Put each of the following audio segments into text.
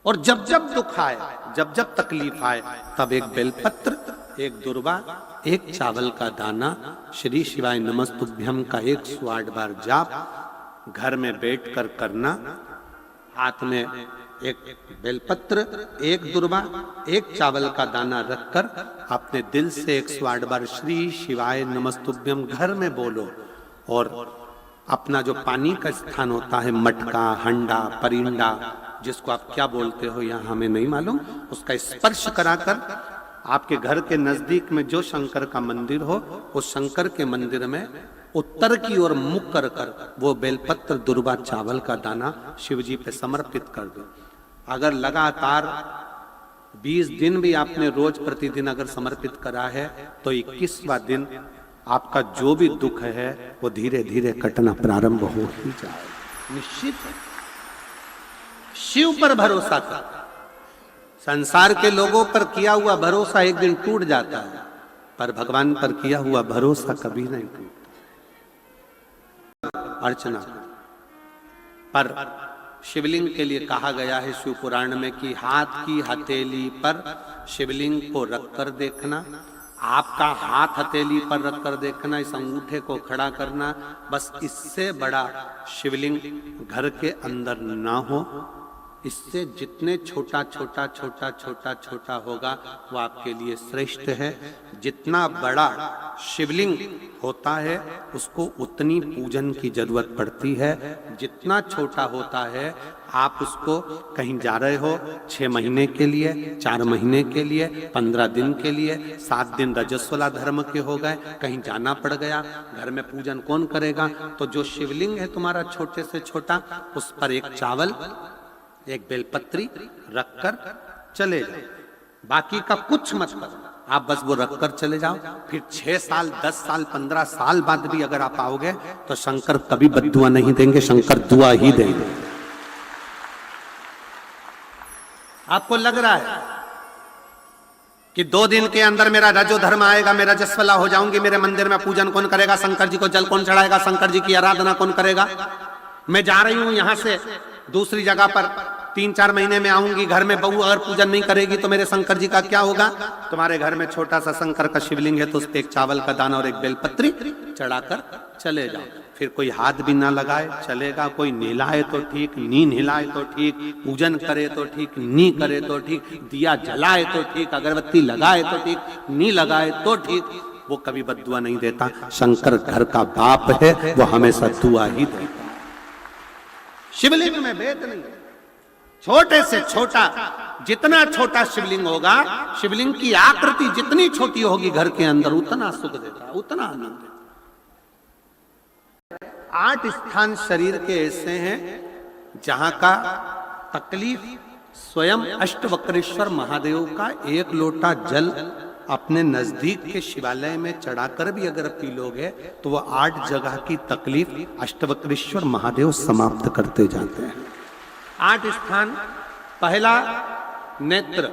और जब जब दुख आए, जब जब तकलीफ आए, तब एक बेलपत्र, एक दुर्वा, एक चावल का दाना, श्री शिवाय नमस्तुभ्यम का 108 बार जाप घर में बैठकर करना। हाथ में एक बेलपत्र, एक दुर्वा, एक चावल का दाना रखकर अपने दिल से 108 बार श्री शिवाय नमस्तुभ्यम घर में बोलो। और अपना जो पानी का स्थान होता है, मटका, हंडा, परिंडा, जिसको आप क्या बोलते हो यहाँ हमें नहीं मालूम, उसका स्पर्श कराकर आपके घर के नजदीक में जो शंकर का मंदिर हो, उस शंकर के मंदिर में उत्तर की ओर मुख कर कर वो बेलपत्र, दुर्वा, चावल का दाना शिव जी पे समर्पित कर दो। अगर लगातार 20 दिन भी आपने रोज प्रतिदिन अगर समर्पित करा है, तो 21वां दिन आपका जो भी दुख है वो धीरे धीरे कटना प्रारंभ हो ही जाए। निश्चित है। शिव पर भरोसा कर। संसार के लोगों पर किया हुआ भरोसा एक दिन टूट जाता है, पर भगवान पर किया हुआ भरोसा कभी नहीं टूटता। अर्चना पर शिवलिंग के लिए कहा गया है शिव पुराण में कि हाथ की हथेली पर शिवलिंग को रखकर देखना। आपका हाथ हथेली पर रखकर देखना, इस अंगूठे को खड़ा करना, बस इससे बड़ा शिवलिंग घर के अंदर ना हो। इससे जितने छोटा छोटा छोटा छोटा छोटा होगा वो आपके लिए श्रेष्ठ है। जितना बड़ा शिवलिंग होता है उसको उतनी पूजन की जरूरत पड़ती है। जितना छोटा होता है, आप उसको कहीं जा रहे हो 6 महीने के लिए, 4 महीने के लिए, 15 दिन के लिए, 7 दिन रजस्वला धर्म के हो गए, कहीं जाना पड़ गया, घर में पूजन कौन करेगा? तो जो शिवलिंग है तुम्हारा छोटे से छोटा, उस पर एक चावल, एक बेलपत्री रखकर चले जाओ। बाकी का कुछ मत करो, आप बस वो रखकर चले जाओ। फिर 6 साल, 10 साल, 15 साल बाद भी अगर आप आओगे तो शंकर कभी बद्दुआ नहीं देंगे, शंकर दुआ ही देंगे। आपको लग रहा है कि 2 दिन के अंदर मेरा रजो धर्म आएगा, मेरा रजस्वला हो जाऊंगी, मेरे मंदिर में पूजन कौन करेगा? शंकर जी को जल कौन चढ़ाएगा? शंकर जी की आराधना कौन करेगा? मैं जा रही हूं यहां से दूसरी जगह पर, 3-4 महीने में आऊंगी, घर में बहू अगर पूजन नहीं करेगी तो मेरे शंकर जी का क्या होगा? तुम्हारे घर में छोटा सा शंकर का शिवलिंग है तो उस पर एक चावल का दाना और एक बेलपत्री चढ़ाकर चले जाओ। फिर कोई हाथ भी ना लगाए चलेगा, कोई नहलाए तो ठीक, नी नहलाए तो ठीक, पूजन करे तो ठीक, नी करे तो ठीक, दिया जलाए तो ठीक, अगरबत्ती लगाए तो ठीक, नी लगाए तो ठीक, वो कभी बद्दुआ नहीं देता। शंकर घर का बाप है, वो हमेशा दुआ ही देता। शिवलिंग में भेद नहीं। छोटे से छोटा, जितना छोटा शिवलिंग होगा, शिवलिंग की आकृति जितनी छोटी होगी घर के अंदर, उतना सुख देता है, उतना आनंद देता है। 8 स्थान शरीर के ऐसे हैं जहां का तकलीफ स्वयं अष्टवक्रेश्वर महादेव का 1 लोटा जल अपने नजदीक के शिवालय में चढ़ाकर भी अगर पी लोगे तो वो 8 जगह की तकलीफ अष्टवक्रेश्वर महादेव समाप्त करते जाते हैं। 8 स्थान। पहला नेत्र,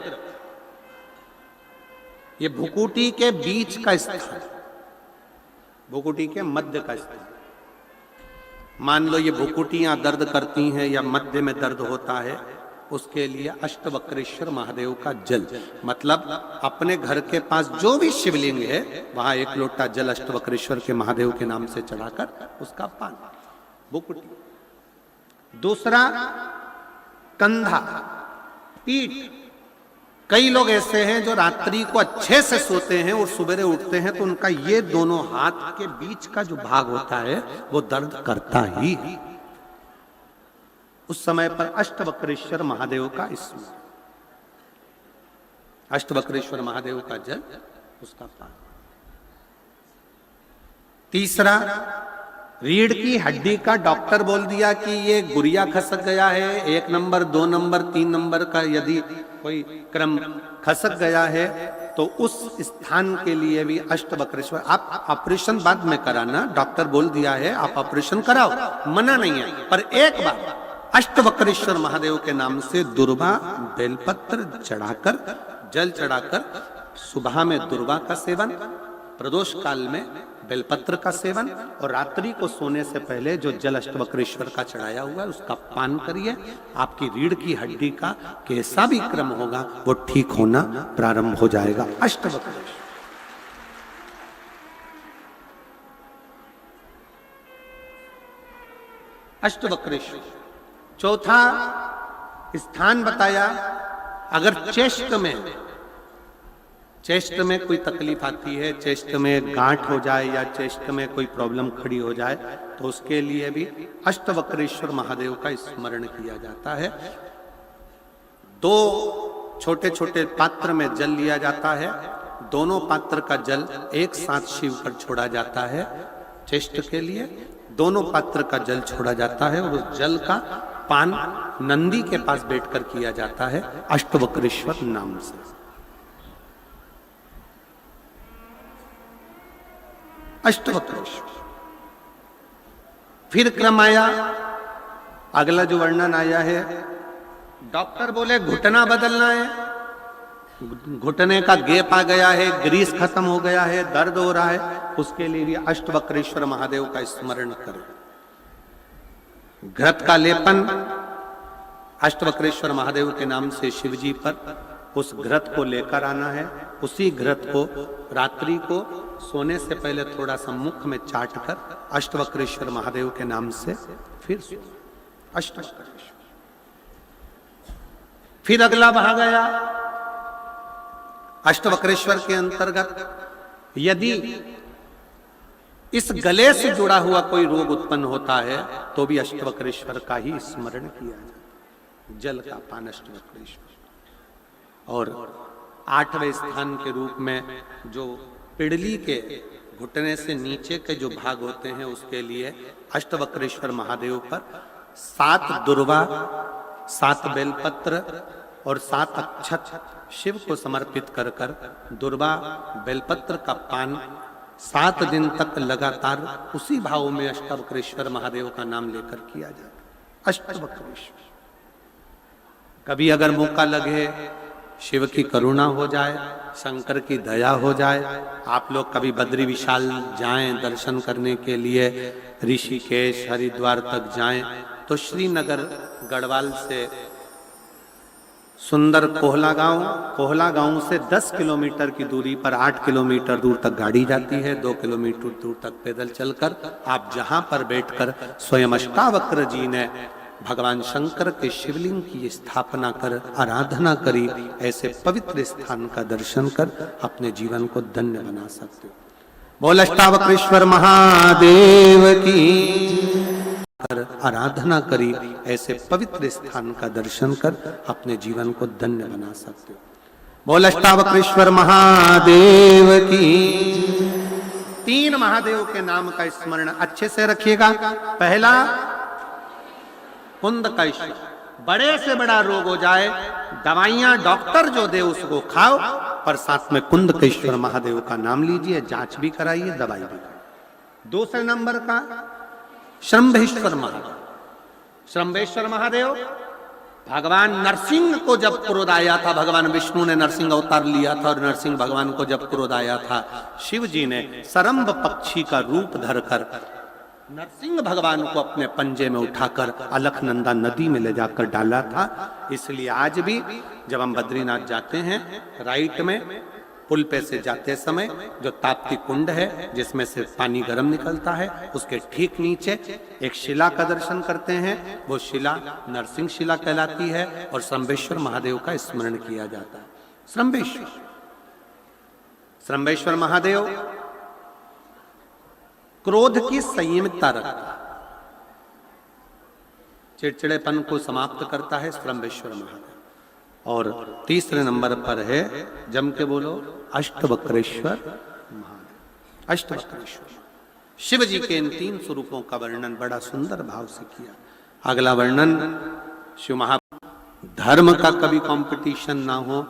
ये भुकुटी के बीच का स्थान, भुकुटी के मध्य का स्थान। मान लो ये भुकुटियां दर्द करती हैं या मध्य में दर्द होता है, उसके लिए अष्टवक्रेश्वर महादेव का जल, मतलब अपने घर के पास जो भी शिवलिंग है वहां 1 लोटा जल अष्टवक्रेश्वर के महादेव के नाम से चढ़ाकर उसका पान, भुकुटी। दूसरा कंधा, पीठ। कई लोग ऐसे हैं जो रात्रि को अच्छे से सोते हैं और सवेरे उठते हैं तो उनका ये दोनों हाथ के बीच का जो भाग होता है वो दर्द करता ही है। उस समय पर अष्टवक्रेश्वर महादेव का स्मरण, अष्टवक्रेश्वर महादेव का जल, उसका पान। तीसरा, रीढ़ की हड्डी का डॉक्टर बोल दिया कि ये गुरिया खसक गया है, 1 नंबर, 2 नंबर, 3 नंबर का यदि कोई क्रम खसक गया है तो उस स्थान के लिए भी अष्टवक्रेश्वर। आप ऑपरेशन बाद में कराना, डॉक्टर बोल दिया है आप ऑपरेशन कराओ, मना नहीं है, पर एक बार अष्टवक्रेश्वर महादेव के नाम से दुर्वा, बेलपत्र चढ़ाकर, जल चढ़ाकर, सुबह में दुर्वा का सेवन, प्रदोष काल में बेलपत्र का सेवन, और रात्रि को सोने से पहले जो जल अष्टवक्रेश्वर का चढ़ाया हुआ है उसका पान करिए। आपकी रीढ़ की हड्डी का कैसा भी क्रम होगा वो ठीक होना प्रारंभ हो जाएगा। अष्टवक्रेश्वर। अष्टवक्रेश्वर। चौथा स्थान बताया, अगर चेस्ट में कोई तकलीफ आती है, चेस्ट में गांठ हो जाए या चेस्ट में कोई प्रॉब्लम खड़ी हो जाए, तो उसके लिए भी अष्टवक्रेश्वर महादेव का स्मरण किया जाता है। 2 छोटे छोटे पात्र में जल लिया जाता है, दोनों पात्र का जल एक साथ शिव पर छोड़ा जाता है। चेस्ट के लिए दोनों पात्र का जल छोड़ा जाता है और उस जल का पान नंदी के पास बैठकर किया जाता है अष्टवक्रेश्वर नाम से। अष्टवक्रेश्वर। फिर क्रम आया, अगला जो वर्णन आया है, डॉक्टर बोले घुटना बदलना है, घुटने का गैप आ गया है, ग्रीस खत्म हो गया है, दर्द हो रहा है, उसके लिए भी अष्टवक्रेश्वर महादेव का स्मरण करें। घृत का लेपन अष्टवक्रेश्वर महादेव के नाम से शिव जी पर उस घृत को लेकर आना है। उसी घृत को रात्रि को सोने से पहले थोड़ा सा मुख में चाट कर अष्टवक्रेश्वर महादेव के नाम से फिर अष्टवक्रेश्वर। फिर अगला भाग आया अष्टवक्रेश्वर के अंतर्गत, यदि इस गले से जुड़ा हुआ कोई रोग उत्पन्न होता है तो भी अष्टवक्रेश्वर का ही स्मरण किया जाए। जल का पान अष्टवक्रेश्वर। और 8वें स्थान के रूप में जो पिड़ली के घुटने से नीचे के जो भाग होते हैं उसके लिए अष्टवक्रेश्वर महादेव पर 7 दुर्वा, 7 बेलपत्र और 7 अक्षत शिव को समर्पित कर कर दुर्वा बेलपत्र का पान 7 दिन तक लगातार उसी भाव में अष्टवक्रेश्वर महादेव का नाम लेकर किया जाता। अष्टवक्रेश्वर। कभी अगर मौका लगे, शिव की करुणा हो जाए, शंकर की दया हो जाए, आप लोग कभी बद्री विशाल जाएं दर्शन करने के लिए, ऋषिकेश हरिद्वार तक जाएं, तो श्रीनगर गढ़वाल से सुंदर कोहला गांव से 10 किलोमीटर की दूरी पर 8 किलोमीटर दूर तक गाड़ी जाती है, 2 किलोमीटर दूर तक पैदल चलकर आप जहां पर बैठकर स्वयं अष्टावक्र जी ने भगवान शंकर के शिवलिंग की स्थापना कर आराधना करी, ऐसे पवित्र स्थान का दर्शन कर अपने जीवन को धन्य बना सकते हो। बोल अष्टावक्रेश्वर महादेव की। कर आराधना करी, ऐसे पवित्र स्थान का दर्शन कर अपने जीवन को धन्य बना सकते हो। बोल अष्टावक्रेश्वर महादेव की। 3 महादेव के नाम का स्मरण अच्छे से रखिएगा। पहला कुंदकेश्वर। बड़े से बड़ा रोग हो जाए, दवाइयां डॉक्टर जो दे उसको खाओ, पर साथ में कुंदकेश्वर महादेव का नाम लीजिए, जांच भी कराइए, दवाई भी कराइए। दूसरे नंबर का श्रंभेश्वर महादेव। श्रंभेश्वर महादेव भगवान नरसिंह को जब क्रोध आया था, भगवान विष्णु ने नरसिंह अवतार लिया था और नरसिंह भगवान को जब क्रोध आया था, शिव जी ने सरम्भ पक्षी का रूप धरकर नरसिंह भगवान को अपने पंजे में उठाकर अलकनंदा नदी में ले जाकर डाला था। इसलिए आज भी जब हम बद्रीनाथ जाते हैं, राइट में पुल पे से जाते समय जो ताप्ती कुंड है जिसमें से पानी गर्म निकलता है, उसके ठीक नीचे एक शिला का दर्शन करते हैं। वो शिला नरसिंह शिला कहलाती है और श्रंभेश्वर महादेव का स्मरण किया जाता है। श्रंभेश्वर महादेव क्रोध की संयमितता रखता है, चिड़चिड़ेपन को समाप्त करता है श्रंभेश्वर महादेव। और तीसरे नंबर पर है, जम के बोलो, अष्टवक्रेश्वर महादेव। अष्टवक्रेश्वर शिव जी के इन 3 स्वरूपों का वर्णन बड़ा सुंदर भाव से किया। अगला वर्णन शिव महा धर्म का कभी कंपटीशन ना हो,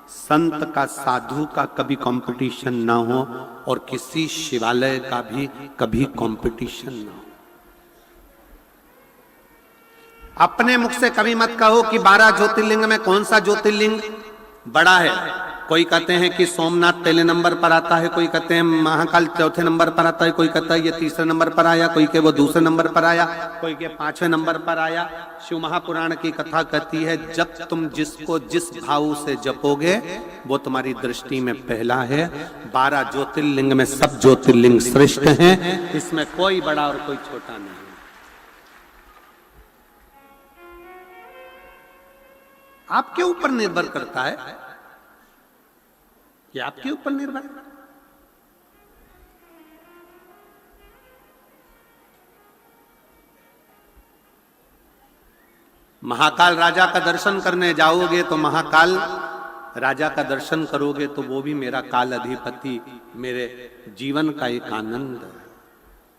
संत का साधु का कभी कंपटीशन ना हो, और किसी शिवालय का भी कभी कंपटीशन ना हो। अपने मुख से कभी मत कहो कि 12 ज्योतिर्लिंग में कौन सा ज्योतिर्लिंग बड़ा है। कोई कहते हैं कि सोमनाथ पहले नंबर पर आता है, कोई कहते हैं महाकाल चौथे नंबर पर आता है, कोई कहता है ये तीसरे नंबर पर आया, कोई के वो दूसरे नंबर पर आया, कोई के पांचवें नंबर पर आया। शिव महापुराण की कथा कहती है जब तुम जिसको जिस भाव से जपोगे वो तुम्हारी दृष्टि में पहला है। 12 ज्योतिर्लिंग में सब ज्योतिर्लिंग श्रेष्ठ हैं, इसमें कोई बड़ा और कोई छोटा नहीं। आपके ऊपर निर्भर करता है कि आपके ऊपर निर्भर। महाकाल राजा का दर्शन करने जाओगे तो महाकाल राजा का दर्शन करोगे तो वो भी मेरा काल अधिपति, मेरे जीवन का एक आनंद है।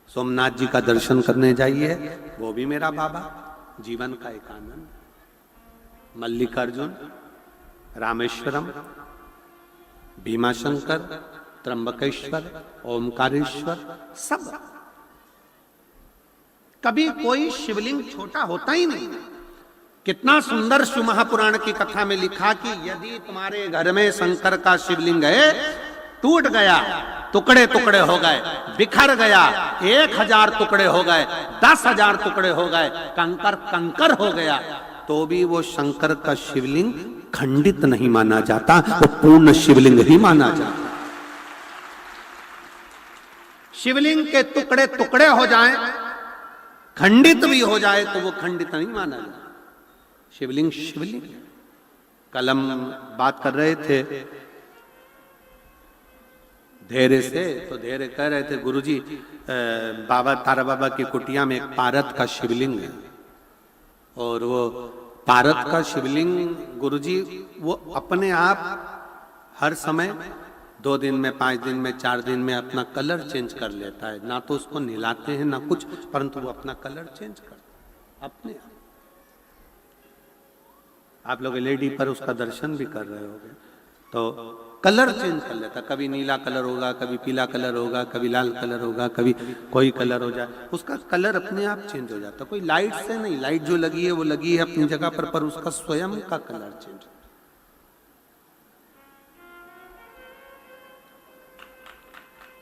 सोमनाथ जी का दर्शन करने जाइए, वो भी मेरा बाबा, जीवन का एक आनंद। मल्लिकार्जुन, रामेश्वरम, भीमाशंकर, त्र्यंबकेश्वर, ओमकारेश्वर, सब। कभी कोई शिवलिंग छोटा होता ही नहीं। कितना सुंदर शिव महापुराण की कथा में लिखा कि यदि तुम्हारे घर में शंकर का शिवलिंग है, टूट गया, टुकड़े टुकड़े हो गए, बिखर गया, 1000 टुकड़े हो गए, 10,000 टुकड़े हो गए, कंकर कंकर हो गया, तो भी वो शंकर का शिवलिंग खंडित नहीं माना जाता, वो पूर्ण शिवलिंग ही माना जाता। शिवलिंग के टुकड़े टुकड़े हो जाएं, खंडित भी हो जाए तो वो खंडित नहीं माना जाता। शिवलिंग शिवलिंग। कल हम बात कर रहे थे धैर्य से, तो धैर्य कह रहे थे गुरुजी बाबा तारा बाबा की कुटिया में एक पारत का शिवलिंग है, और वो पारत का शिवलिंग गुरुजी वो अपने आप हर समय 2 दिन में, 5 दिन में, 4 दिन में अपना कलर चेंज कर लेता है। ना तो उसको नहलाते हैं ना कुछ, परंतु वो अपना कलर चेंज करता है अपने आप। आप लोग एलईडी पर उसका दर्शन भी कर रहे होंगे, तो कलर चेंज कर लेता, कभी नीला कलर होगा, कभी पीला कलर होगा, कभी लाल कलर होगा, कभी कोई कलर हो जाए, उसका कलर अपने आप चेंज हो जाता। कोई लाइट से नहीं, लाइट जो लगी है वो लगी है अपनी जगह पर उसका स्वयं का कलर चेंज होता।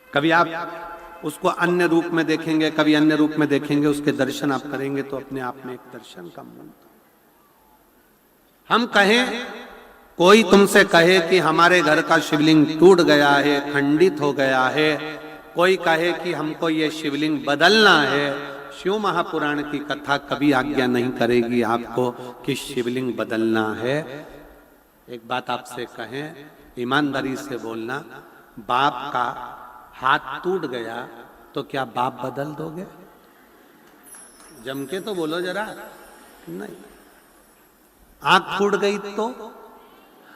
कभी आप उसको अन्य रूप में देखेंगे, कभी अन्य रूप में देखेंगे, उसके दर्शन आप करेंगे तो अपने आप में एक दर्शन का मन। हम कहें, कोई तुमसे कहे कि हमारे घर का शिवलिंग टूट गया है, खंडित हो गया है, कोई कहे कि हमको ये शिवलिंग बदलना है, शिव महापुराण की कथा कभी आज्ञा नहीं करेगी आपको कि शिवलिंग बदलना है। एक बात आपसे कहें, ईमानदारी से बोलना, बाप का हाथ टूट गया तो क्या बाप बदल दोगे? जम के तो बोलो जरा। नहीं। आंख फूट गई तो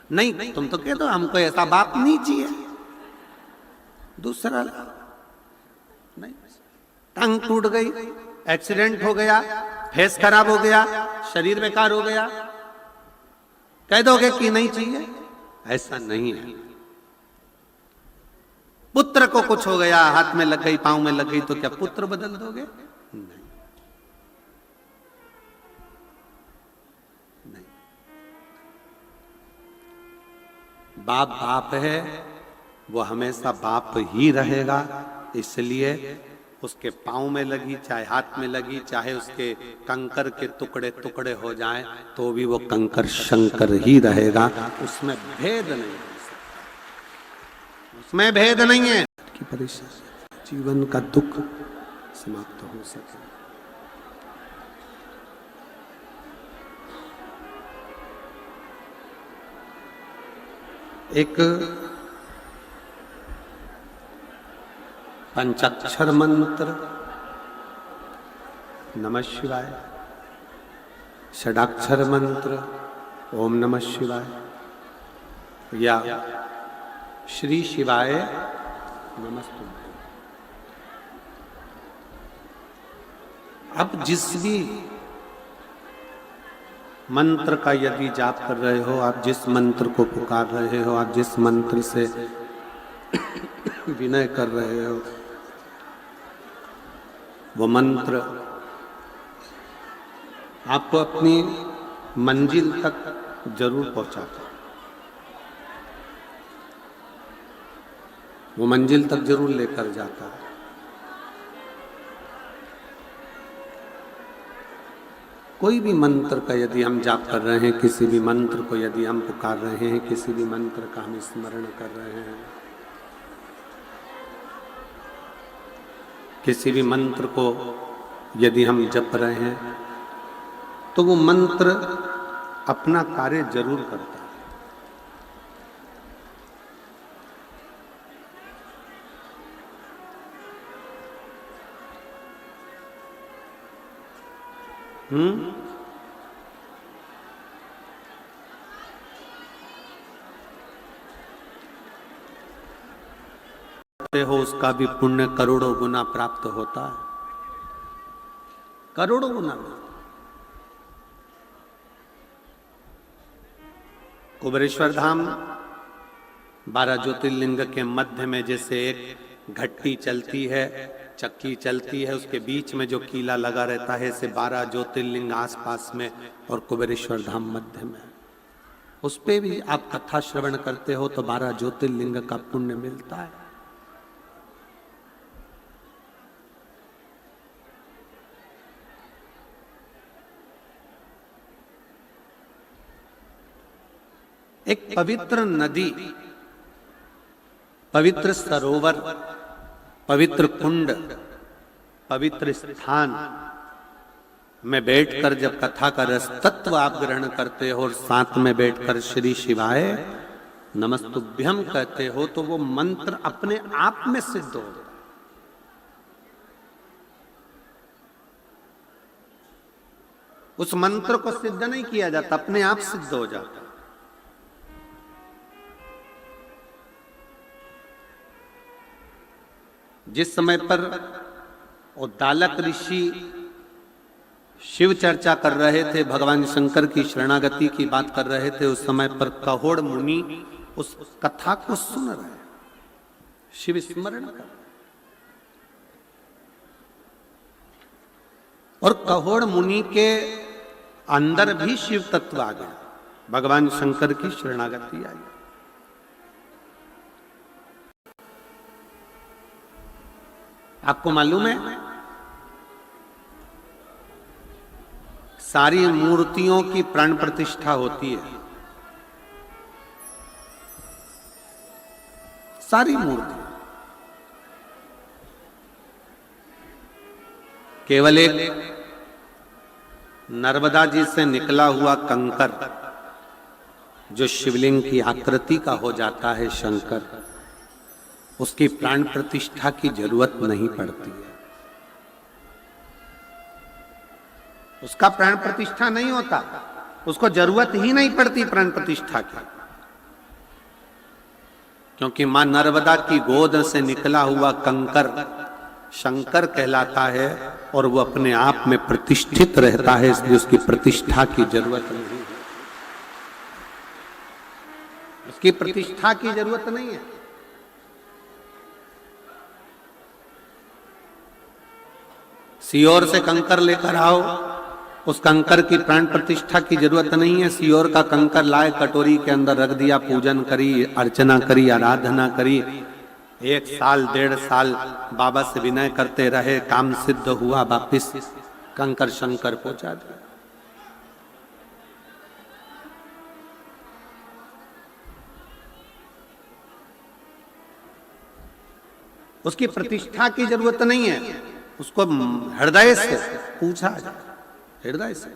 नहीं, तुम तो कहते हो हमको ऐसा बाप नहीं चाहिए, दूसरा नहीं। टांग टूट गई, एक्सीडेंट हो गया, फेस खराब हो गया, शरीर बेकार हो गया, कह दोगे कि नहीं चाहिए? ऐसा नहीं है। पुत्र को कुछ हो गया, हाथ में लग गई, पांव में लग गई, तो क्या पुत्र बदल दोगे? नहीं। बाप बाप है, वो हमेशा बाप ही रहेगा। इसलिए उसके पांव में लगी, चाहे हाथ में lagi, चाहे उसके कंकर के टुकड़े टुकड़े हो जाएं, तो भी वो कंकर शंकर ही रहेगा। उसमें भेद नहीं है, उसमें भेद नहीं है कि परेशानी, जीवन का दुख समाप्त हो सके। एक पंचाक्षर मंत्र नमः शिवाय, षडाक्षर मंत्र ओम नमः शिवाय, या श्री शिवाय नमस्तुभ्यं। अब जिस भी मंत्र का यदि जाप कर रहे हो, आप जिस मंत्र को पुकार रहे हो, आप जिस मंत्र से विनय कर रहे हो, वो मंत्र आपको अपनी मंजिल तक जरूर पहुंचाता। वो मंजिल तक जरूर लेकर जाता है। कोई भी मंत्र का यदि हम जाप कर रहे हैं, किसी भी मंत्र को यदि हम पुकार रहे हैं, किसी भी मंत्र का हम स्मरण कर रहे हैं, किसी भी मंत्र को यदि हम जप रहे हैं, तो वो मंत्र अपना कार्य जरूर करता है। हो उसका भी पुण्य करोड़ों गुना प्राप्त होता है, करोड़ों गुना। कुबेरेश्वर धाम 12 ज्योतिर्लिंग के मध्य में जैसे एक घट्टी चलती है, चक्की चलती है, उसके बीच में जो कीला लगा रहता है, ऐसे 12 ज्योतिर्लिंग आसपास में और कुबेरेश्वर धाम मध्य में। उस पे भी आप कथा श्रवण करते हो तो 12 ज्योतिर्लिंग का पुण्य मिलता है। एक पवित्र नदी, पवित्र सरोवर, पवित्र कुंड, पवित्र स्थान में बैठकर जब कथा का रस तत्व आप ग्रहण करते हो और साथ में बैठकर श्री शिवाय नमस्तुभ्यम कहते हो, तो वो मंत्र अपने आप में सिद्ध होता है। उस मंत्र को सिद्ध नहीं किया जाता, अपने आप सिद्ध हो जाता। जिस समय पर उद्दालक ऋषि शिव चर्चा कर रहे थे, भगवान शंकर की शरणागति की बात कर रहे थे, उस समय पर कहोड़ मुनि उस कथा को सुन रहे, शिव स्मरण कर, और कहोड़ मुनि के अंदर भी शिव तत्व आ गया, भगवान शंकर की शरणागति आई। आपको मालूम है सारी मूर्तियों की प्राण प्रतिष्ठा होती है, सारी मूर्ति, केवल एक नर्मदा जी से निकला हुआ कंकर जो शिवलिंग की आकृति का हो जाता है शंकर, उसकी प्राण प्रतिष्ठा की जरूरत नहीं पड़ती है। उसका प्राण प्रतिष्ठा नहीं होता, उसको जरूरत ही नहीं पड़ती प्राण प्रतिष्ठा की, क्योंकि मां नर्मदा की गोद से निकला हुआ कंकर शंकर कहलाता है और वो अपने आप में प्रतिष्ठित रहता है, इसलिए उसकी प्रतिष्ठा की जरूरत नहीं है। उसकी प्रतिष्ठा की जरूरत नहीं है। सियोर से कंकर लेकर आओ, उस कंकर की प्राण प्रतिष्ठा की जरूरत नहीं है। सियोर का कंकर लाए, कटोरी के अंदर रख दिया, पूजन करी, अर्चना करी, आराधना करी, 1 साल 1.5 साल बाबा से विनय करते रहे, काम सिद्ध हुआ, वापिस कंकर शंकर पहुंचा दिया। उसकी प्रतिष्ठा की जरूरत नहीं है, उसको हृदय से पूछा जाए, हृदय से।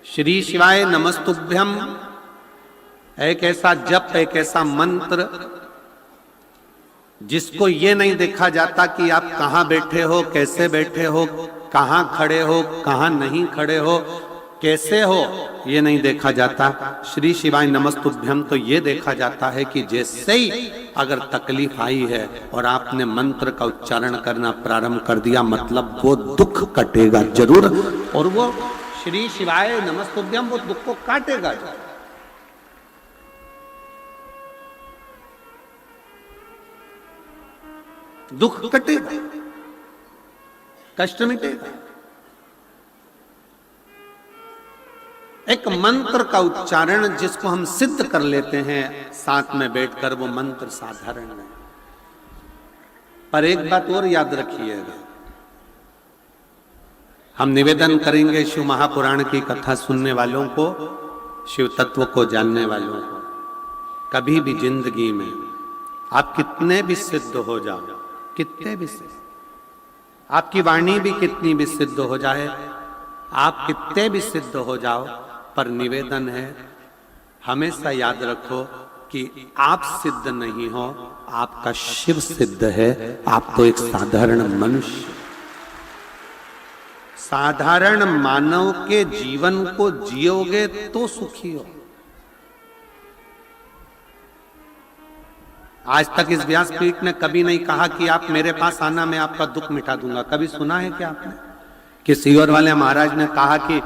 श्री शिवाय नमस्तुभ्यम एक ऐसा जप, एक ऐसा मंत्र जिसको ये नहीं देखा जाता कि आप कहां बैठे हो, कैसे बैठे हो, कहां खड़े हो, कहां नहीं खड़े हो, कैसे हो, ये नहीं देखा जाता। श्री शिवाय नमस्तुभ्यम तो ये देखा जाता है कि जैसे ही अगर तकलीफ आई है और आपने मंत्र का उच्चारण करना प्रारंभ कर दिया, मतलब वो दुख कटेगा जरूर, और वो श्री शिवाय नमस्तुभ्यम वो दुख को काटेगा। दुख कटेगा, कष्ट मिटेगा। एक मंत्र का उच्चारण जिसको हम सिद्ध कर लेते हैं साथ में बैठकर, वो मंत्र साधारण है। पर एक बात और याद रखिएगा, हम निवेदन करेंगे शिव महापुराण की कथा सुनने वालों को, शिव तत्व को जानने वालों को, कभी भी जिंदगी में आप कितने भी सिद्ध हो जाओ, कितने भी सिद्ध, आपकी वाणी भी कितनी भी सिद्ध हो जाए, आप कितने भी सिद्ध हो जाओ, पर निवेदन है हमेशा याद रखो कि आप सिद्ध नहीं हो, आपका शिव सिद्ध है। आप तो एक साधारण मनुष्य, साधारण मानव के जीवन को जियोगे तो सुखी हो। आज तक इस व्यासपीठ ने कभी नहीं कहा कि आप मेरे पास आना, मैं आपका दुख मिटा दूंगा। कभी सुना है क्या आपने कि सीहोर वाले महाराज ने कहा कि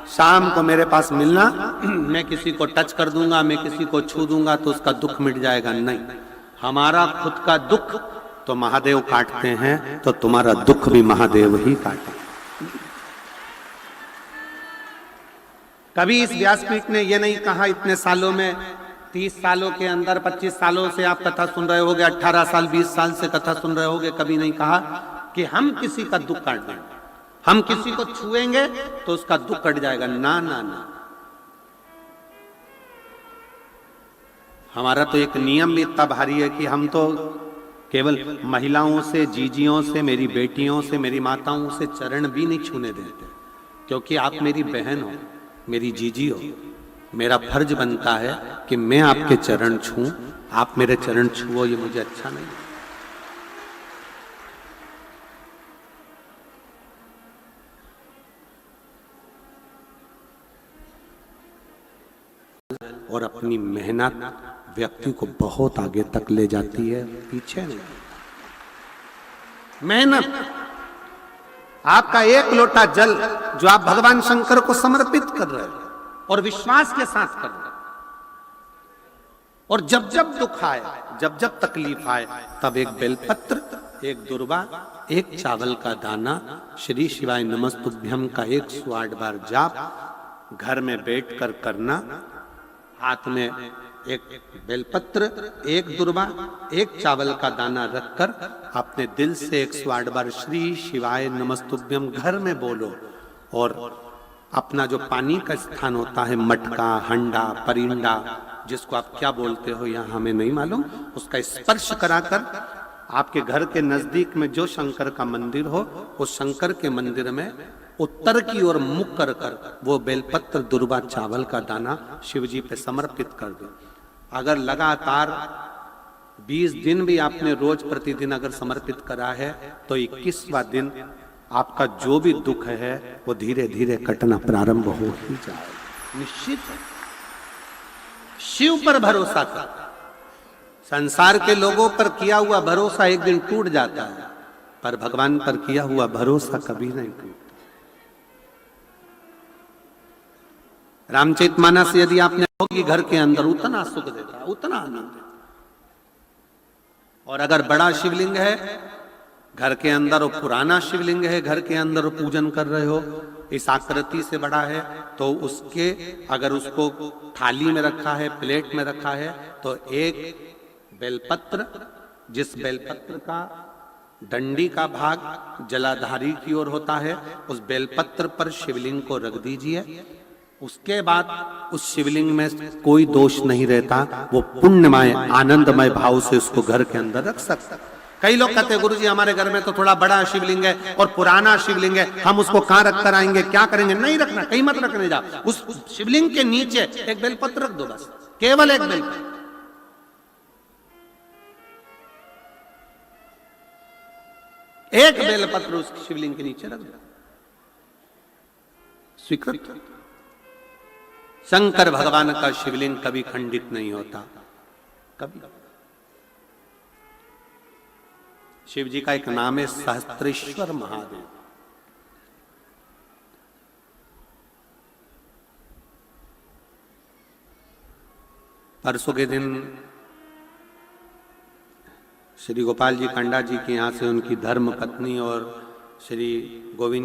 शाम को मेरे पास मिलना, मैं किसी को टच कर दूंगा, मैं किसी को छू दूंगा तो उसका दुख मिट जाएगा? नहीं, हमारा खुद का दुख तो महादेव काटते हैं, तो तुम्हारा दुख भी महादेव ही काटे। कभी इस व्यासपीठ ने यह नहीं कहा इतने सालों में, 30 सालों के अंदर, 25 सालों से आप कथा सुन रहे होगे, 18 साल 20 साल से कथा सुन रहे होगे, कभी नहीं कहा कि हम किसी का दुख काट देंगे, हम किसी को छुएंगे तो उसका दुख कट जाएगा। ना ना ना, हमारा तो एक नियम भी इतना भारी है कि हम तो केवल महिलाओं से, जीजियों से, मेरी बेटियों से, मेरी माताओं से चरण भी नहीं छूने देते, क्योंकि आप मेरी बहन हो, मेरी जीजी हो। मेरा फर्ज बनता है कि मैं आपके चरण छूं, आप मेरे चरण छुओ, ये मुझे अच्छा नहीं। और अपनी मेहनत व्यक्ति को बहुत आगे तक ले जाती है, पीछे नहीं। मेहनत, आपका एक लोटा जल जो आप भगवान शंकर को समर्पित कर रहे हैं और विश्वास के साथ कर रहे हैं, और जब जब दुख आए, जब जब तकलीफ आए, तब एक बेलपत्र, एक दुर्वा, एक चावल का दाना, श्री शिवाय नमस्तुभ्यम का 108 बार जाप घर में बैठकर करना। हाथ में एक बेलपत्र, एक दुर्वा, एक चावल का दाना रखकर अपने दिल से 108 बार श्री शिवाय नमस्तुभ्यम घर में बोलो, और अपना जो पानी का स्थान होता है, मटका, हंडा, परिंडा, जिसको आप क्या बोलते हो यहाँ हमें नहीं मालूम, उसका स्पर्श कराकर आपके घर के नजदीक में जो शंकर का मंदिर हो, उस शंकर के मंदिर में उत्तर की ओर मुख कर कर वो बेलपत्र, दुर्वा, चावल का दाना शिव जी पे समर्पित कर दो। अगर लगातार 20 दिन भी आपने रोज प्रतिदिन अगर समर्पित करा है, तो 21वां दिन आपका जो भी दुख है वो धीरे धीरे कटना प्रारंभ हो ही जाएगा। निश्चित है, शिव पर भरोसा कर। संसार के लोगों पर किया हुआ भरोसा एक दिन टूट जाता है, पर भगवान पर किया हुआ भरोसा कभी नहीं टूटता। रामचरितमानस यदि आपने होगी घर के अंदर, उतना सुख देता है, उतना आनंद देता है। और अगर बड़ा शिवलिंग है घर के अंदर, और पुराना शिवलिंग है घर के अंदर, पूजन कर रहे हो, इस आकृति से बड़ा है, तो उसके अगर उसको थाली में रखा है, प्लेट में रखा है, तो एक बेलपत्र, जिस बेलपत्र का डंडी का भाग जलाधारी की ओर होता है, उस बेलपत्र पर शिवलिंग को रख दीजिए। उसके बाद उस शिवलिंग में कोई दोष नहीं रहता, वो पुण्यमय आनंदमय भाव से उसको घर के अंदर रख सकता। कई लोग कहते हैं गुरुजी हमारे घर में तो थोड़ा बड़ा शिवलिंग है और पुराना शिवलिंग है, हम उसको कहां रख कर आएंगे, क्या करेंगे? नहीं रखना, कहीं मत रखने जा, उस शिवलिंग के नीचे एक बेलपत्र रख दो, बस, केवल एक बेलपत्र। एक बेलपत्र उस शिवलिंग के नीचे रख दो, स्वीकृत। शंकर भगवान का शिवलिंग कभी खंडित नहीं होता, कभी। शिव जी का एक नाम है सहस्त्रेश्वर महादेव। परसों के दिन श्री गोपाल जी कांडा जी के यहाँ से उनकी धर्म पत्नी और श्री गोविंद